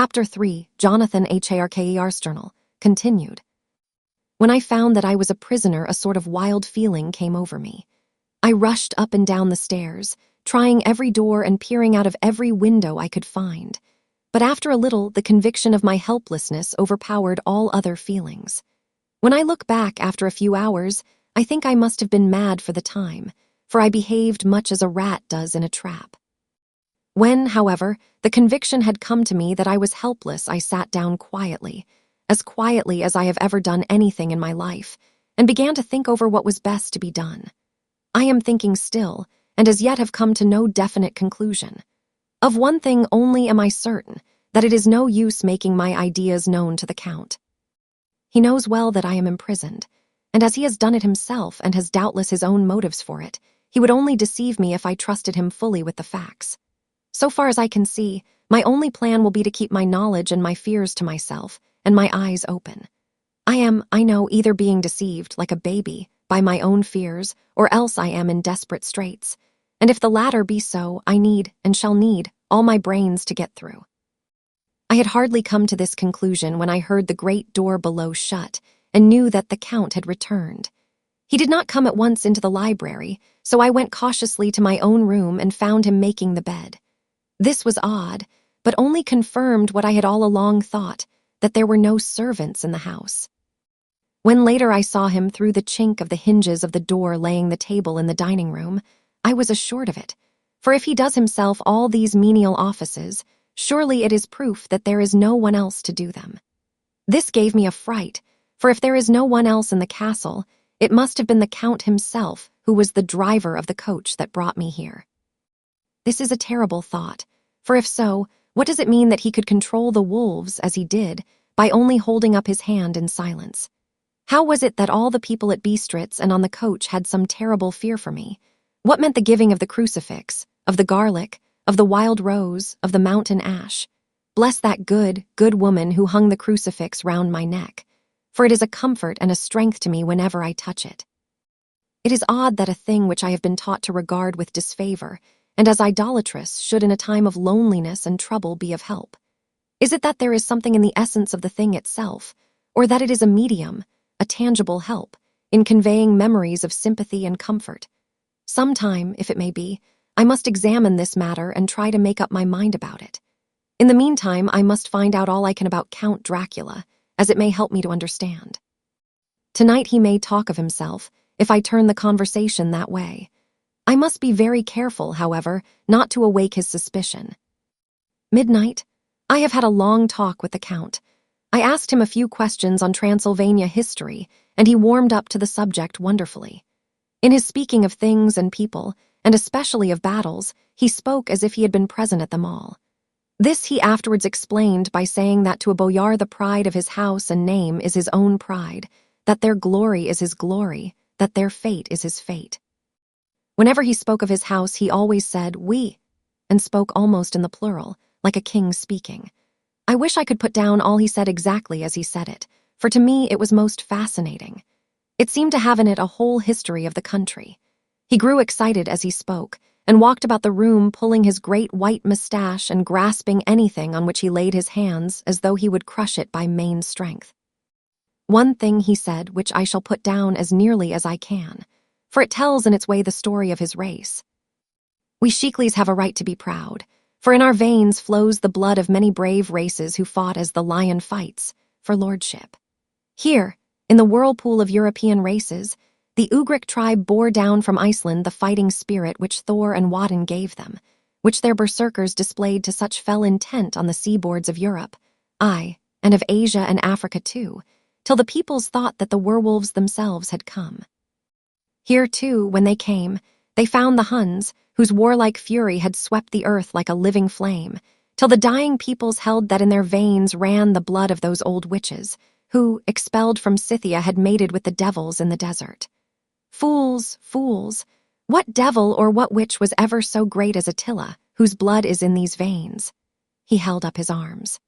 Chapter 3, Jonathan Harker's Journal, continued. When I found that I was a prisoner, a sort of wild feeling came over me. I rushed up and down the stairs, trying every door and peering out of every window I could find. But after a little, the conviction of my helplessness overpowered all other feelings. When I look back after a few hours, I think I must have been mad for the time, for I behaved much as a rat does in a trap. When, however, the conviction had come to me that I was helpless, I sat down quietly as I have ever done anything in my life, and began to think over what was best to be done. I am thinking still, and as yet have come to no definite conclusion. Of one thing only am I certain, that it is no use making my ideas known to the Count. He knows well that I am imprisoned, and as he has done it himself and has doubtless his own motives for it, he would only deceive me if I trusted him fully with the facts. So far as I can see, my only plan will be to keep my knowledge and my fears to myself, and my eyes open. I know, either being deceived, like a baby, by my own fears, or else I am in desperate straits. And if the latter be so, I need, and shall need, all my brains to get through. I had hardly come to this conclusion when I heard the great door below shut, and knew that the Count had returned. He did not come at once into the library, so I went cautiously to my own room and found him making the bed. This was odd, but only confirmed what I had all along thought, that there were no servants in the house. When later I saw him through the chink of the hinges of the door laying the table in the dining room, I was assured of it, for if he does himself all these menial offices, surely it is proof that there is no one else to do them. This gave me a fright, for if there is no one else in the castle, it must have been the Count himself who was the driver of the coach that brought me here. This is a terrible thought, for if so, what does it mean that he could control the wolves, as he did, by only holding up his hand in silence? How was it that all the people at Bistritz and on the coach had some terrible fear for me? What meant the giving of the crucifix, of the garlic, of the wild rose, of the mountain ash? Bless that good, good woman who hung the crucifix round my neck, for it is a comfort and a strength to me whenever I touch it. It is odd that a thing which I have been taught to regard with disfavor, and as idolatrous, should in a time of loneliness and trouble be of help. Is it that there is something in the essence of the thing itself, or that it is a medium, a tangible help, in conveying memories of sympathy and comfort? Sometime, if it may be, I must examine this matter and try to make up my mind about it. In the meantime, I must find out all I can about Count Dracula, as it may help me to understand. Tonight he may talk of himself, if I turn the conversation that way. I must be very careful, however, not to awake his suspicion. Midnight. I have had a long talk with the Count. I asked him a few questions on Transylvania history, and he warmed up to the subject wonderfully. In his speaking of things and people, and especially of battles, he spoke as if he had been present at them all. This he afterwards explained by saying that to a boyar the pride of his house and name is his own pride, that their glory is his glory, that their fate is his fate. Whenever he spoke of his house, he always said, "we," and spoke almost in the plural, like a king speaking. I wish I could put down all he said exactly as he said it, for to me it was most fascinating. It seemed to have in it a whole history of the country. He grew excited as he spoke, and walked about the room pulling his great white mustache and grasping anything on which he laid his hands as though he would crush it by main strength. One thing he said, which I shall put down as nearly as I can, for it tells in its way the story of his race. We Sheikleys have a right to be proud, for in our veins flows the blood of many brave races who fought as the lion fights, for lordship. Here, in the whirlpool of European races, the Ugric tribe bore down from Iceland the fighting spirit which Thor and Woden gave them, which their berserkers displayed to such fell intent on the seaboards of Europe, aye, and of Asia and Africa too, till the peoples thought that the werewolves themselves had come. Here, too, when they came, they found the Huns, whose warlike fury had swept the earth like a living flame, till the dying peoples held that in their veins ran the blood of those old witches, who, expelled from Scythia, had mated with the devils in the desert. Fools, fools! What devil or what witch was ever so great as Attila, whose blood is in these veins? He held up his arms.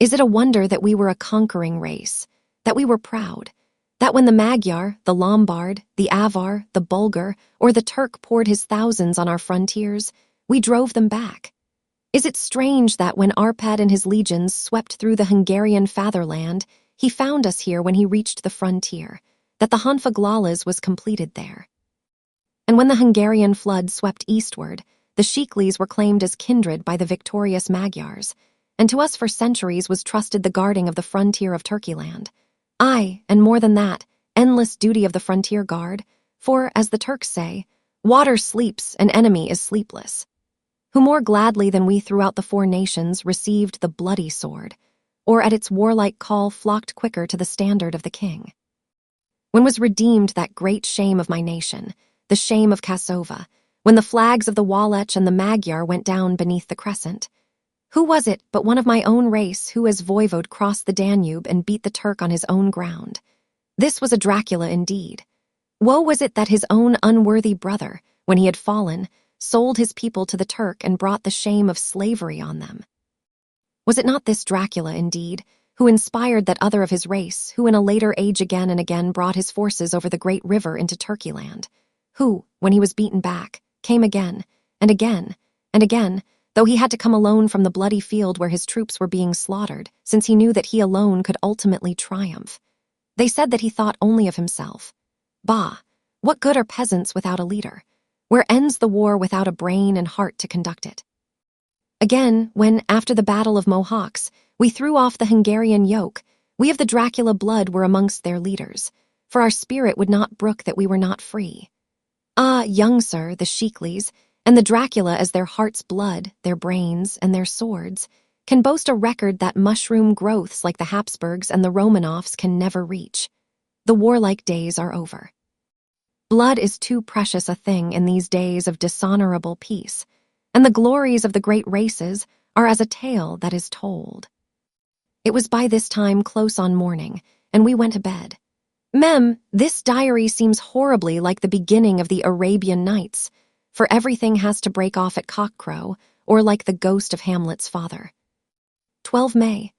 Is it a wonder that we were a conquering race, that we were proud, that when the Magyar, the Lombard, the Avar, the Bulgar, or the Turk poured his thousands on our frontiers, we drove them back? Is it strange that when Arpad and his legions swept through the Hungarian fatherland, he found us here when he reached the frontier, that the Honfoglalas was completed there? And when the Hungarian flood swept eastward, the Shiklis were claimed as kindred by the victorious Magyars, and to us for centuries was trusted the guarding of the frontier of Turkeyland. Aye, and more than that, endless duty of the frontier guard, for, as the Turks say, water sleeps, an enemy is sleepless. Who more gladly than we throughout the four nations received the bloody sword, or at its warlike call flocked quicker to the standard of the king. When was redeemed that great shame of my nation, the shame of Kasova, when the flags of the Wallach and the Magyar went down beneath the crescent? Who was it but one of my own race who as voivode crossed the Danube and beat the Turk on his own ground? This was a Dracula indeed. Woe was it that his own unworthy brother, when he had fallen, sold his people to the Turk and brought the shame of slavery on them. Was it not this Dracula, indeed, who inspired that other of his race, who in a later age again and again brought his forces over the great river into Turkeyland, who, when he was beaten back, came again, and again, and again, though he had to come alone from the bloody field where his troops were being slaughtered, since he knew that he alone could ultimately triumph? They said that he thought only of himself. Bah, what good are peasants without a leader? Where ends the war without a brain and heart to conduct it? Again, when, after the Battle of Mohawks, we threw off the Hungarian yoke, we of the Dracula blood were amongst their leaders, for our spirit would not brook that we were not free. Ah, young sir, the Shiklis, and the Dracula as their heart's blood, their brains, and their swords, can boast a record that mushroom growths like the Habsburgs and the Romanovs can never reach. The warlike days are over. Blood is too precious a thing in these days of dishonorable peace, and the glories of the great races are as a tale that is told. It was by this time close on morning, and we went to bed. Mem, this diary seems horribly like the beginning of the Arabian Nights, for everything has to break off at cockcrow, or like the ghost of Hamlet's father. 12 May.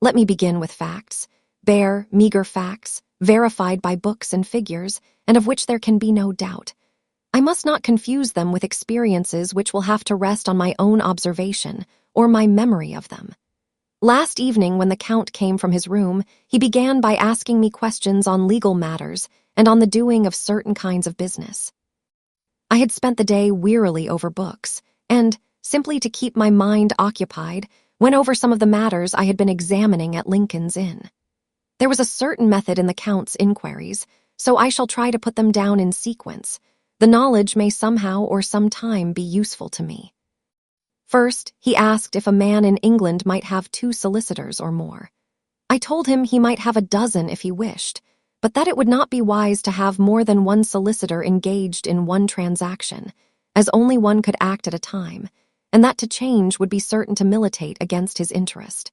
Let me begin with facts, bare, meager facts, verified by books and figures, and of which there can be no doubt. I must not confuse them with experiences which will have to rest on my own observation or my memory of them. Last evening, when the Count came from his room, he began by asking me questions on legal matters and on the doing of certain kinds of business. I had spent the day wearily over books, and, simply to keep my mind occupied, went over some of the matters I had been examining at Lincoln's Inn. There was a certain method in the Count's inquiries, so I shall try to put them down in sequence. The knowledge may somehow or sometime be useful to me. First, he asked if a man in England might have 2 solicitors or more. I told him he might have a dozen if he wished, but that it would not be wise to have more than one solicitor engaged in one transaction, as only one could act at a time, and that to change would be certain to militate against his interest.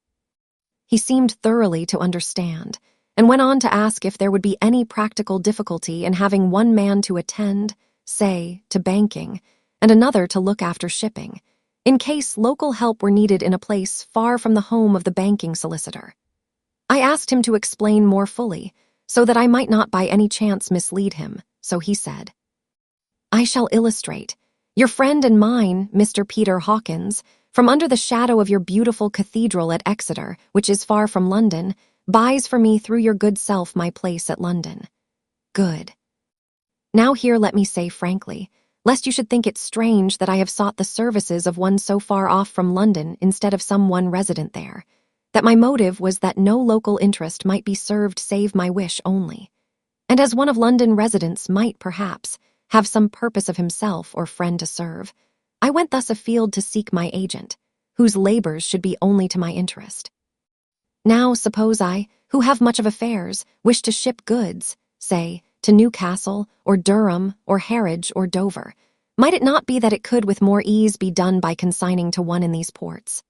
He seemed thoroughly to understand, and went on to ask if there would be any practical difficulty in having one man to attend, say, to banking, and another to look after shipping, in case local help were needed in a place far from the home of the banking solicitor. I asked him to explain more fully, so that I might not by any chance mislead him, so he said, "I shall illustrate. Your friend and mine, Mr. Peter Hawkins, from under the shadow of your beautiful cathedral at Exeter, which is far from London, buys for me through your good self my place at London." Good. Now here let me say frankly, lest you should think it strange that I have sought the services of one so far off from London instead of some one resident there, that my motive was that no local interest might be served save my wish only, and as one of London residents might, perhaps, have some purpose of himself or friend to serve, I went thus afield to seek my agent, whose labors should be only to my interest. Now suppose I, who have much of affairs, wish to ship goods, say, to Newcastle, or Durham, or Harwich, or Dover, might it not be that it could with more ease be done by consigning to one in these ports?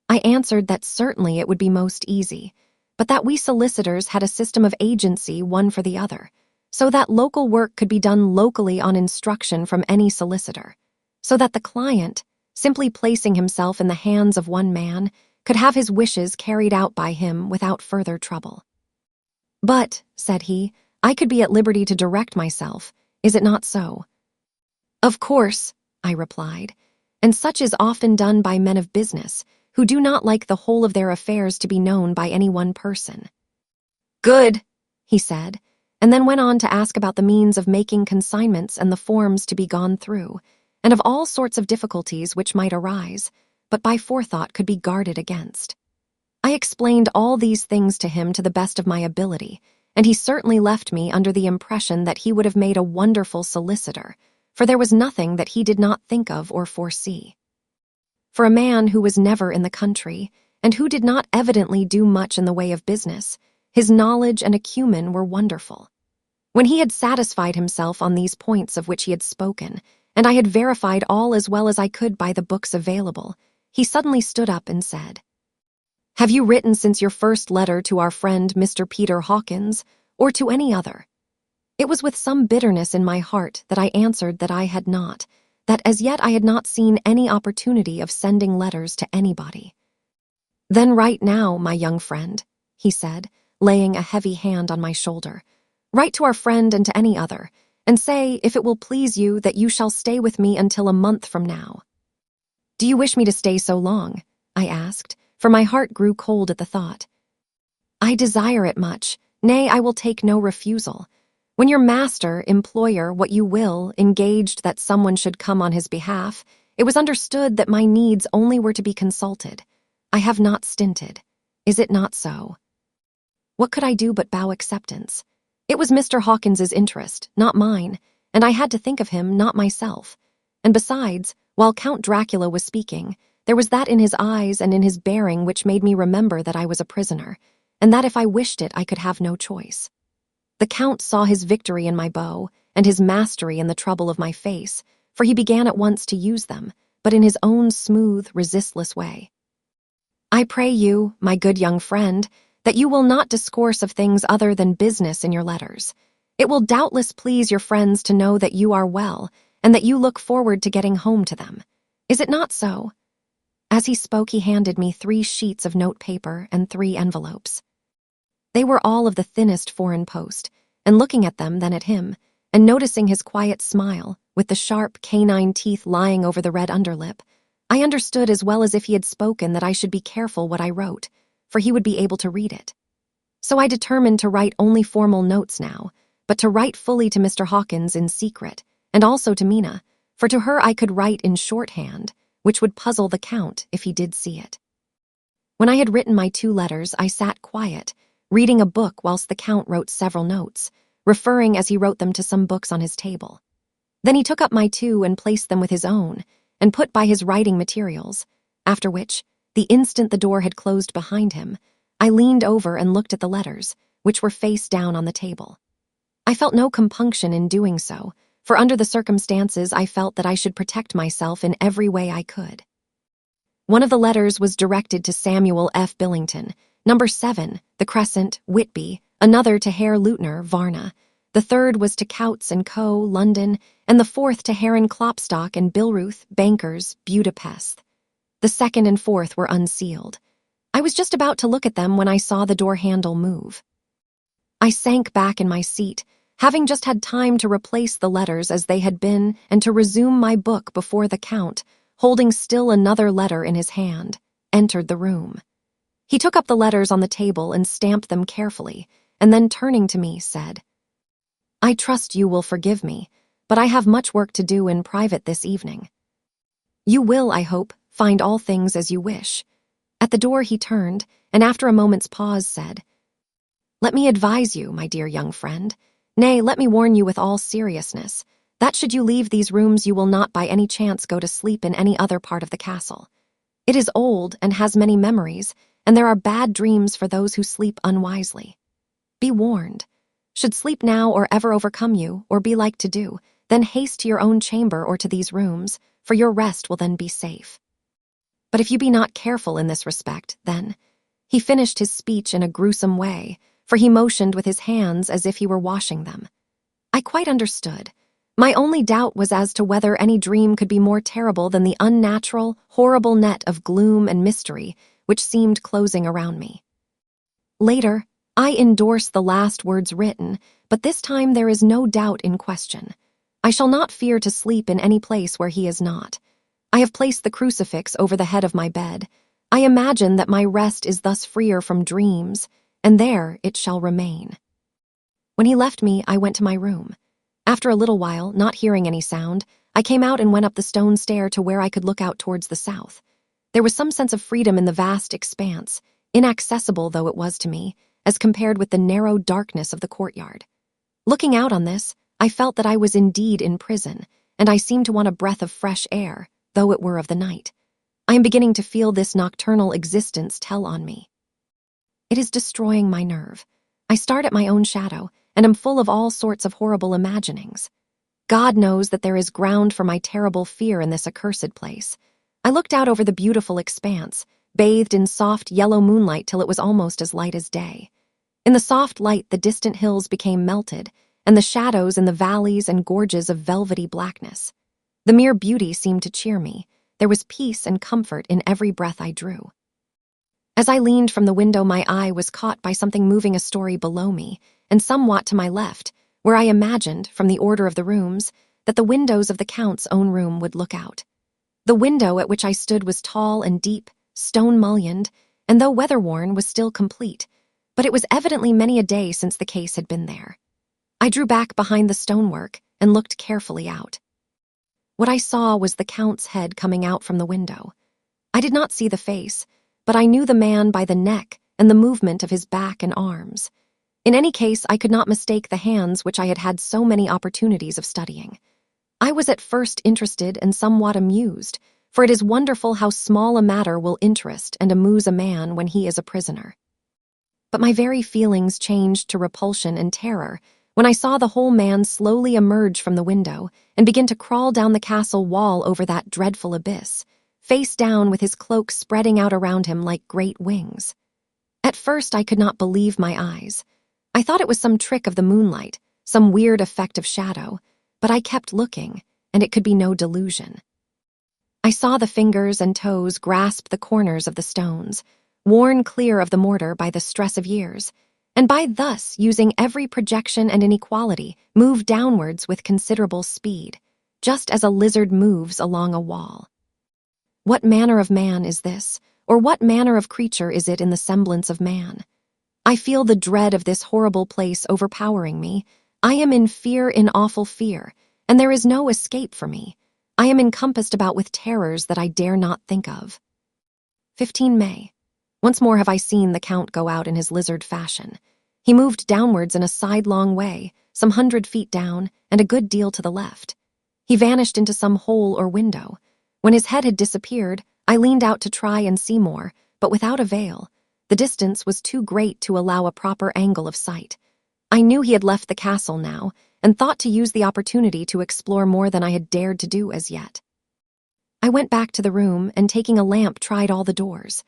I answered that certainly it would be most easy, but that we solicitors had a system of agency one for the other, so that local work could be done locally on instruction from any solicitor, so that the client, simply placing himself in the hands of one man, could have his wishes carried out by him without further trouble. "But," said he, "I could be at liberty to direct myself, is it not so?" "Of course," I replied, and such is often done by men of business, who do not like the whole of their affairs to be known by any one person. "Good," he said, and then went on to ask about the means of making consignments and the forms to be gone through, and of all sorts of difficulties which might arise, but by forethought could be guarded against. I explained all these things to him to the best of my ability, and he certainly left me under the impression that he would have made a wonderful solicitor, for there was nothing that he did not think of or foresee. For a man who was never in the country, and who did not evidently do much in the way of business, his knowledge and acumen were wonderful. When he had satisfied himself on these points of which he had spoken, and I had verified all as well as I could by the books available, he suddenly stood up and said, "Have you written since your first letter to our friend Mr. Peter Hawkins, or to any other?" It was with some bitterness in my heart that I answered that I had not, that as yet I had not seen any opportunity of sending letters to anybody. "Then write now, my young friend," he said, laying a heavy hand on my shoulder. "Write to our friend and to any other, and say, if it will please you, that you shall stay with me until a month from now." "Do you wish me to stay so long?" I asked, for my heart grew cold at the thought. "I desire it much, nay, I will take no refusal. When your master, employer, what you will, engaged that someone should come on his behalf, it was understood that my needs only were to be consulted. I have not stinted. Is it not so?" What could I do but bow acceptance? It was Mr. Hawkins's interest, not mine, and I had to think of him, not myself. And besides, while Count Dracula was speaking, there was that in his eyes and in his bearing which made me remember that I was a prisoner, and that if I wished it I could have no choice. The Count saw his victory in my bow, and his mastery in the trouble of my face, for he began at once to use them, but in his own smooth, resistless way. "I pray you, my good young friend, that you will not discourse of things other than business in your letters. It will doubtless please your friends to know that you are well, and that you look forward to getting home to them. Is it not so?" As he spoke, he handed me 3 sheets of note paper and 3 envelopes. They were all of the thinnest foreign post, and looking at them, then at him, and noticing his quiet smile, with the sharp canine teeth lying over the red underlip, I understood as well as if he had spoken that I should be careful what I wrote, for he would be able to read it. So I determined to write only formal notes now, but to write fully to Mr. Hawkins in secret, and also to Mina, for to her I could write in shorthand, which would puzzle the Count if he did see it. When I had written my 2 letters, I sat quiet, reading a book whilst the Count wrote several notes, referring as he wrote them to some books on his table. Then he took up my 2 and placed them with his own, and put by his writing materials, after which, the instant the door had closed behind him, I leaned over and looked at the letters, which were face down on the table. I felt no compunction in doing so, for under the circumstances I felt that I should protect myself in every way I could. One of the letters was directed to Samuel F. Billington, number 7, The Crescent, Whitby, another to Herr Leutner, Varna. The third was to Coutts & Co., London, and the 4th to Herren Klopstock and Billruth, bankers, Budapest. The 2nd and 4th were unsealed. I was just about to look at them when I saw the door handle move. I sank back in my seat, having just had time to replace the letters as they had been and to resume my book before the Count, holding still another letter in his hand, entered the room. He took up the letters on the table and stamped them carefully, and then turning to me, said, "I trust you will forgive me, but I have much work to do in private this evening. You will, I hope, find all things as you wish." At the door he turned, and after a moment's pause said, "Let me advise you, my dear young friend, nay, let me warn you with all seriousness, that should you leave these rooms you will not by any chance go to sleep in any other part of the castle. It is old and has many memories, and there are bad dreams for those who sleep unwisely. Be warned. Should sleep now or ever overcome you, or be like to do, then haste to your own chamber or to these rooms, for your rest will then be safe. But if you be not careful in this respect, then—" He finished his speech in a gruesome way, for he motioned with his hands as if he were washing them. I quite understood. My only doubt was as to whether any dream could be more terrible than the unnatural, horrible net of gloom and mystery which seemed closing around me. Later, I endorsed the last words written, but this time there is no doubt in question. I shall not fear to sleep in any place where he is not. I have placed the crucifix over the head of my bed. I imagine that my rest is thus freer from dreams, and there it shall remain. When he left me, I went to my room. After a little while, not hearing any sound, I came out and went up the stone stair to where I could look out towards the south. There was some sense of freedom in the vast expanse, inaccessible though it was to me, as compared with the narrow darkness of the courtyard. Looking out on this, I felt that I was indeed in prison, and I seemed to want a breath of fresh air, though it were of the night. I am beginning to feel this nocturnal existence tell on me. It is destroying my nerve. I start at my own shadow, and am full of all sorts of horrible imaginings. God knows that there is ground for my terrible fear in this accursed place. I looked out over the beautiful expanse, bathed in soft yellow moonlight till it was almost as light as day. In the soft light, the distant hills became melted, and the shadows in the valleys and gorges of velvety blackness. The mere beauty seemed to cheer me. There was peace and comfort in every breath I drew. As I leaned from the window, my eye was caught by something moving a story below me, and somewhat to my left, where I imagined, from the order of the rooms, that the windows of the Count's own room would look out. The window at which I stood was tall and deep, stone-mullioned, and though weather-worn, was still complete, but it was evidently many a day since the case had been there. I drew back behind the stonework and looked carefully out. What I saw was the Count's head coming out from the window. I did not see the face, but I knew the man by the neck and the movement of his back and arms. In any case, I could not mistake the hands which I had had so many opportunities of studying. I was at first interested and somewhat amused, for it is wonderful how small a matter will interest and amuse a man when he is a prisoner. But my very feelings changed to repulsion and terror when I saw the whole man slowly emerge from the window and begin to crawl down the castle wall over that dreadful abyss, face down with his cloak spreading out around him like great wings. At first I could not believe my eyes. I thought it was some trick of the moonlight, some weird effect of shadow, but I kept looking, and it could be no delusion. I saw the fingers and toes grasp the corners of the stones, worn clear of the mortar by the stress of years, and by thus using every projection and inequality, move downwards with considerable speed, just as a lizard moves along a wall. What manner of man is this, or what manner of creature is it in the semblance of man? I feel the dread of this horrible place overpowering me. I am in awful fear, and there is no escape for me. I am encompassed about with terrors that I dare not think of. 15 May. Once more have I seen the Count go out in his lizard fashion. He moved downwards in a sidelong way, some 100 feet down, and a good deal to the left. He vanished into some hole or window. When his head had disappeared, I leaned out to try and see more, but without avail. The distance was too great to allow a proper angle of sight. I knew he had left the castle now, and thought to use the opportunity to explore more than I had dared to do as yet. I went back to the room and, taking a lamp, tried all the doors.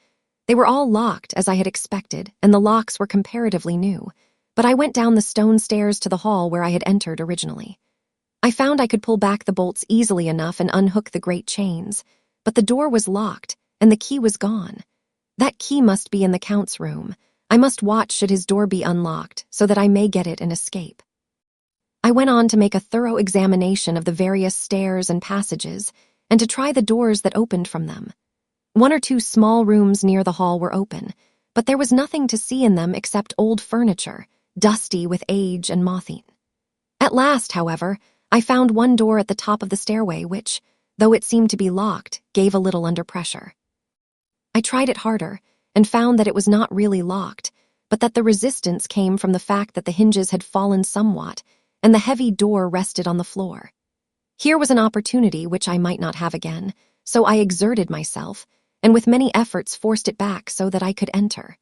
They were all locked, as I had expected, and the locks were comparatively new, but I went down the stone stairs to the hall where I had entered originally. I found I could pull back the bolts easily enough and unhook the great chains, but the door was locked, and the key was gone. That key must be in the Count's room. I must watch should his door be unlocked, so that I may get it and escape. I went on to make a thorough examination of the various stairs and passages, and to try the doors that opened from them. 1 or 2 small rooms near the hall were open, but there was nothing to see in them except old furniture, dusty with age and moth-eaten. At last, however, I found one door at the top of the stairway which, though it seemed to be locked, gave a little under pressure. I tried it harder, and found that it was not really locked, but that the resistance came from the fact that the hinges had fallen somewhat, and the heavy door rested on the floor. Here was an opportunity which I might not have again, so I exerted myself, and with many efforts forced it back so that I could enter.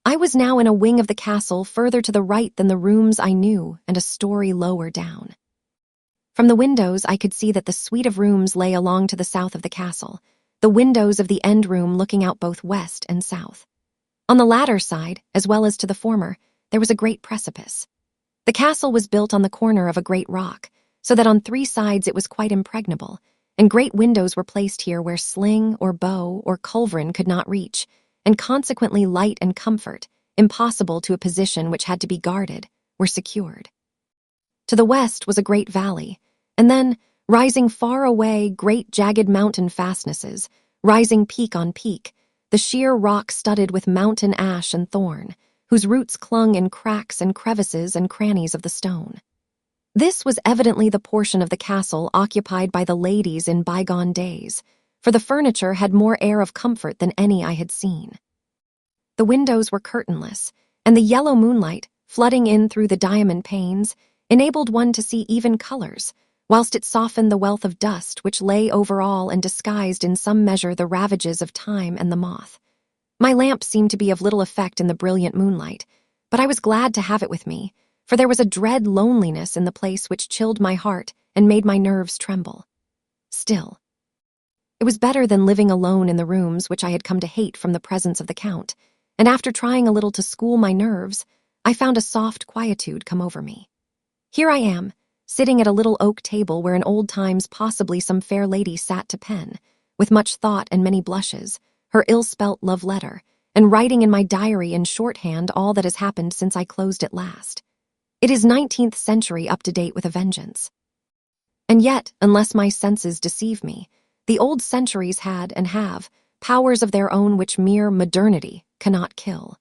I was now in a wing of the castle further to the right than the rooms I knew, and a story lower down. From the windows I could see that the suite of rooms lay along to the south of the castle, the windows of the end room looking out both west and south. On the latter side, as well as to the former, there was a great precipice. The castle was built on the corner of a great rock, so that on 3 sides it was quite impregnable, and great windows were placed here where sling or bow or culverin could not reach, and consequently light and comfort, impossible to a position which had to be guarded, were secured. To the west was a great valley, and then, Rising far away, great jagged mountain fastnesses, rising peak on peak, the sheer rock studded with mountain ash and thorn, whose roots clung in cracks and crevices and crannies of the stone. This was evidently the portion of the castle occupied by the ladies in bygone days, for the furniture had more air of comfort than any I had seen. The windows were curtainless, and the yellow moonlight, flooding in through the diamond panes, enabled one to see even colors, whilst it softened the wealth of dust which lay over all and disguised in some measure the ravages of time and the moth. My lamp seemed to be of little effect in the brilliant moonlight, but I was glad to have it with me, for there was a dread loneliness in the place which chilled my heart and made my nerves tremble. Still, it was better than living alone in the rooms which I had come to hate from the presence of the Count, and after trying a little to school my nerves, I found a soft quietude come over me. Here I am, sitting at a little oak table where in old times possibly some fair lady sat to pen, with much thought and many blushes, her ill-spelt love letter, and writing in my diary in shorthand all that has happened since I closed it last. It is 19th century up to date with a vengeance. And yet, unless my senses deceive me, the old centuries had and have powers of their own which mere modernity cannot kill.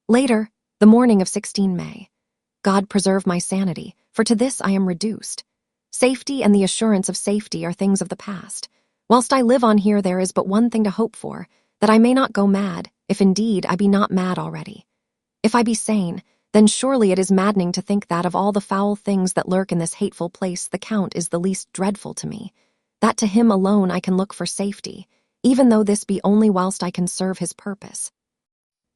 Later, the morning of 16 May. God preserve my sanity, for to this I am reduced. Safety and the assurance of safety are things of the past. Whilst I live on here there is but one thing to hope for, that I may not go mad, if indeed I be not mad already. If I be sane, then surely it is maddening to think that of all the foul things that lurk in this hateful place the Count is the least dreadful to me, that to him alone I can look for safety, even though this be only whilst I can serve his purpose.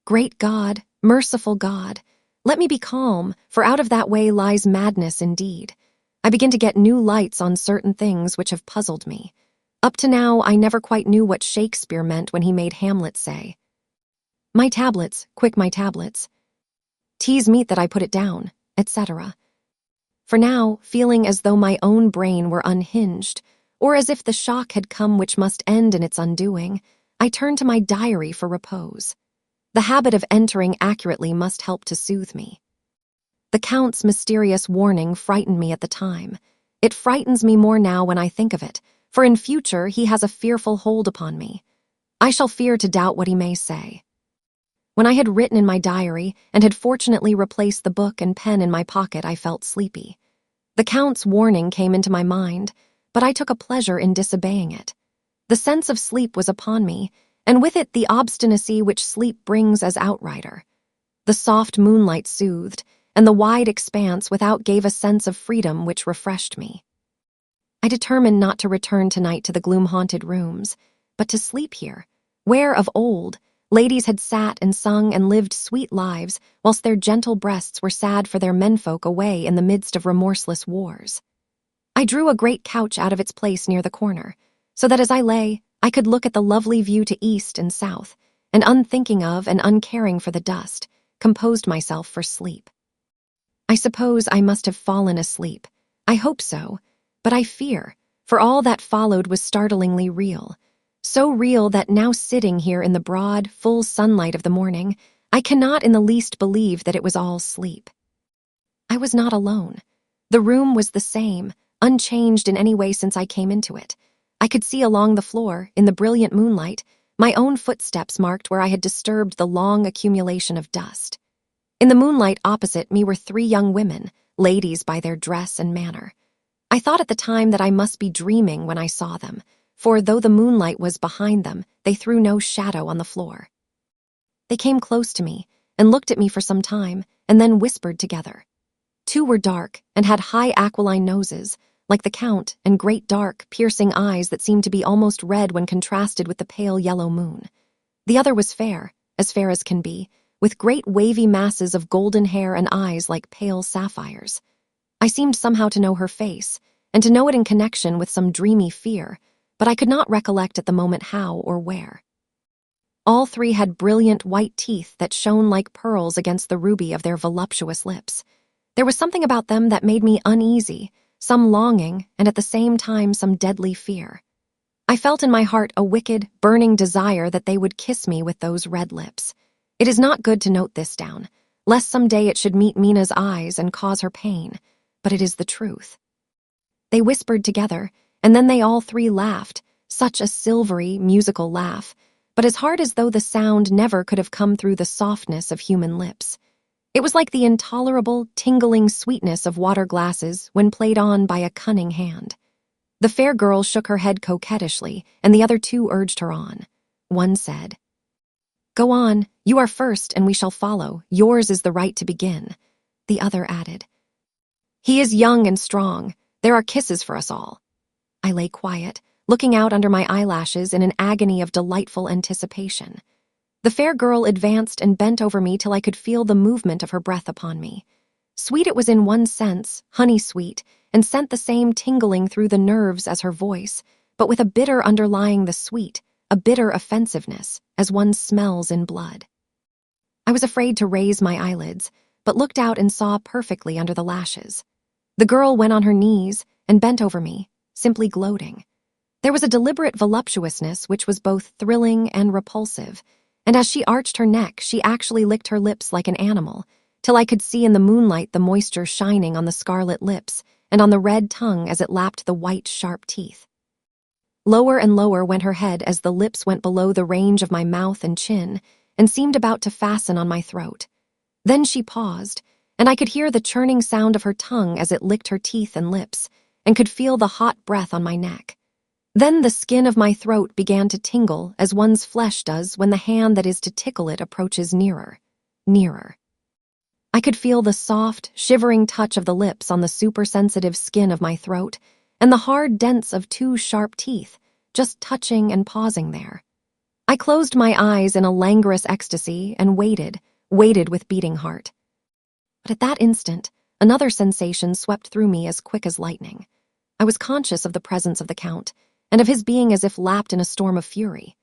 Great God, merciful God, let me be calm, for out of that way lies madness indeed. I begin to get new lights on certain things which have puzzled me. Up to now, I never quite knew what Shakespeare meant when he made Hamlet say, "My tablets, quick my tablets. 'Tis meet that I put it down," etc. For now, feeling as though my own brain were unhinged, or as if the shock had come which must end in its undoing, I turned to my diary for repose. The habit of entering accurately must help to soothe me. The Count's mysterious warning frightened me at the time. It frightens me more now when I think of it, for in future he has a fearful hold upon me. I shall fear to doubt what he may say. When I had written in my diary and had fortunately replaced the book and pen in my pocket, I felt sleepy. The Count's warning came into my mind, but I took a pleasure in disobeying it. The sense of sleep was upon me, and with it the obstinacy which sleep brings as outrider. The soft moonlight soothed, and the wide expanse without gave a sense of freedom which refreshed me. I determined not to return tonight to the gloom-haunted rooms, but to sleep here, where, of old, ladies had sat and sung and lived sweet lives, whilst their gentle breasts were sad for their menfolk away in the midst of remorseless wars. I drew a great couch out of its place near the corner, so that as I lay, I could look at the lovely view to east and south, and unthinking of and uncaring for the dust, composed myself for sleep. I suppose I must have fallen asleep. I hope so, but I fear, for all that followed was startlingly real. So real that now sitting here in the broad, full sunlight of the morning, I cannot in the least believe that it was all sleep. I was not alone. The room was the same, unchanged in any way since I came into it. I could see along the floor, in the brilliant moonlight, my own footsteps marked where I had disturbed the long accumulation of dust. In the moonlight opposite me were 3 young women, ladies by their dress and manner. I thought at the time that I must be dreaming when I saw them, for though the moonlight was behind them, they threw no shadow on the floor. They came close to me and looked at me for some time, and then whispered together. 2 were dark and had high aquiline noses, like the Count, and great dark, piercing eyes that seemed to be almost red when contrasted with the pale yellow moon. The other was fair as can be, with great wavy masses of golden hair and eyes like pale sapphires. I seemed somehow to know her face, and to know it in connection with some dreamy fear, but I could not recollect at the moment how or where. All 3 had brilliant white teeth that shone like pearls against the ruby of their voluptuous lips. There was something about them that made me uneasy, some longing, and at the same time some deadly fear. I felt in my heart a wicked, burning desire that they would kiss me with those red lips. It is not good to note this down, lest some day it should meet Mina's eyes and cause her pain, but it is the truth. They whispered together, and then they all three laughed, such a silvery, musical laugh, but as hard as though the sound never could have come through the softness of human lips. It was like the intolerable, tingling sweetness of water glasses when played on by a cunning hand. The fair girl shook her head coquettishly, and the other two urged her on. One said, "Go on, you are first and we shall follow. Yours is the right to begin." The other added, "He is young and strong. There are kisses for us all." I lay quiet, looking out under my eyelashes in an agony of delightful anticipation. The fair girl advanced and bent over me till I could feel the movement of her breath upon me. Sweet it was in one sense, honey-sweet, and sent the same tingling through the nerves as her voice, but with a bitter underlying the sweet, a bitter offensiveness, as one smells in blood. I was afraid to raise my eyelids, but looked out and saw perfectly under the lashes. The girl went on her knees and bent over me, simply gloating. There was a deliberate voluptuousness which was both thrilling and repulsive, and as she arched her neck, she actually licked her lips like an animal, till I could see in the moonlight the moisture shining on the scarlet lips and on the red tongue as it lapped the white, sharp teeth. Lower and lower went her head as the lips went below the range of my mouth and chin, and seemed about to fasten on my throat. Then she paused, and I could hear the churning sound of her tongue as it licked her teeth and lips, and could feel the hot breath on my neck. Then the skin of my throat began to tingle as one's flesh does when the hand that is to tickle it approaches nearer, nearer. I could feel the soft, shivering touch of the lips on the supersensitive skin of my throat, and the hard dents of two sharp teeth, just touching and pausing there. I closed my eyes in a languorous ecstasy and waited with beating heart. But at that instant, another sensation swept through me as quick as lightning. I was conscious of the presence of the Count, and of his being as if lapped in a storm of fury.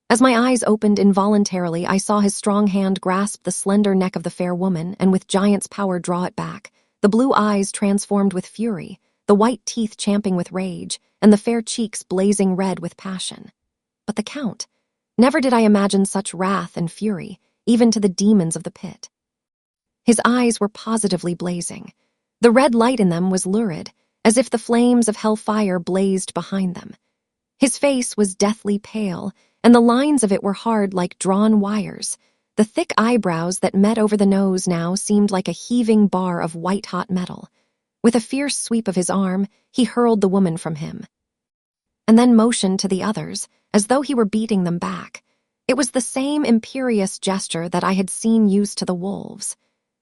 As my eyes opened involuntarily, I saw his strong hand grasp the slender neck of the fair woman and with giant's power draw it back, the blue eyes transformed with fury, the white teeth champing with rage, and the fair cheeks blazing red with passion. But the Count, never did I imagine such wrath and fury, even to the demons of the pit. His eyes were positively blazing. The red light in them was lurid, as if the flames of hellfire blazed behind them. His face was deathly pale, and the lines of it were hard like drawn wires. The thick eyebrows that met over the nose now seemed like a heaving bar of white-hot metal. With a fierce sweep of his arm, he hurled the woman from him, and then motioned to the others, as though he were beating them back. It was the same imperious gesture that I had seen used to the wolves.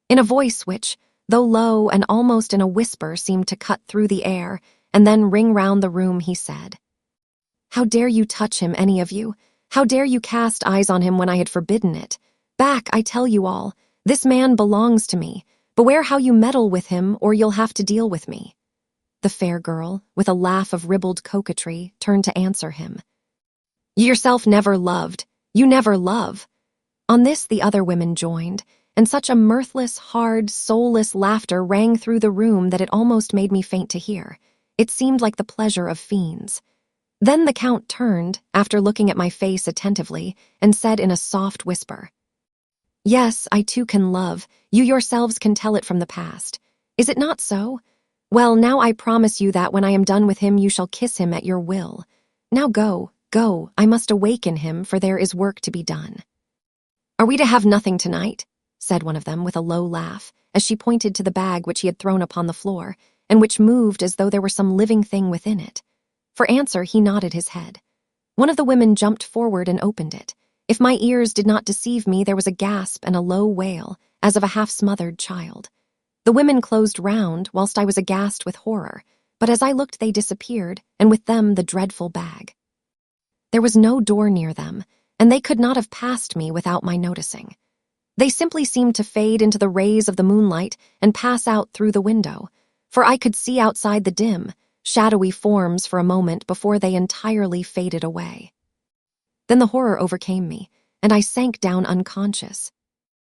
In a voice which, though low and almost in a whisper, seemed to cut through the air and then ring round the room, he said, "How dare you touch him, any of you? How dare you cast eyes on him when I had forbidden it? Back, I tell you all. This man belongs to me. Beware how you meddle with him, or you'll have to deal with me." The fair girl, with a laugh of ribald coquetry, turned to answer him. "You yourself never loved. You never love." On this the other women joined, and such a mirthless, hard, soulless laughter rang through the room that it almost made me faint to hear. It seemed like the pleasure of fiends. Then the Count turned, after looking at my face attentively, and said in a soft whisper, "Yes, I too can love. You yourselves can tell it from the past. Is it not so? Well, now I promise you that when I am done with him you shall kiss him at your will. Now go, go, I must awaken him, for there is work to be done." "Are we to have nothing tonight?" said one of them with a low laugh, as she pointed to the bag which he had thrown upon the floor, and which moved as though there were some living thing within it. For answer, he nodded his head. One of the women jumped forward and opened it. If my ears did not deceive me, there was a gasp and a low wail, as of a half-smothered child. The women closed round, whilst I was aghast with horror, but as I looked they disappeared, and with them the dreadful bag. There was no door near them, and they could not have passed me without my noticing. They simply seemed to fade into the rays of the moonlight and pass out through the window, for I could see outside the dim, shadowy forms for a moment before they entirely faded away. Then the horror overcame me, and I sank down unconscious.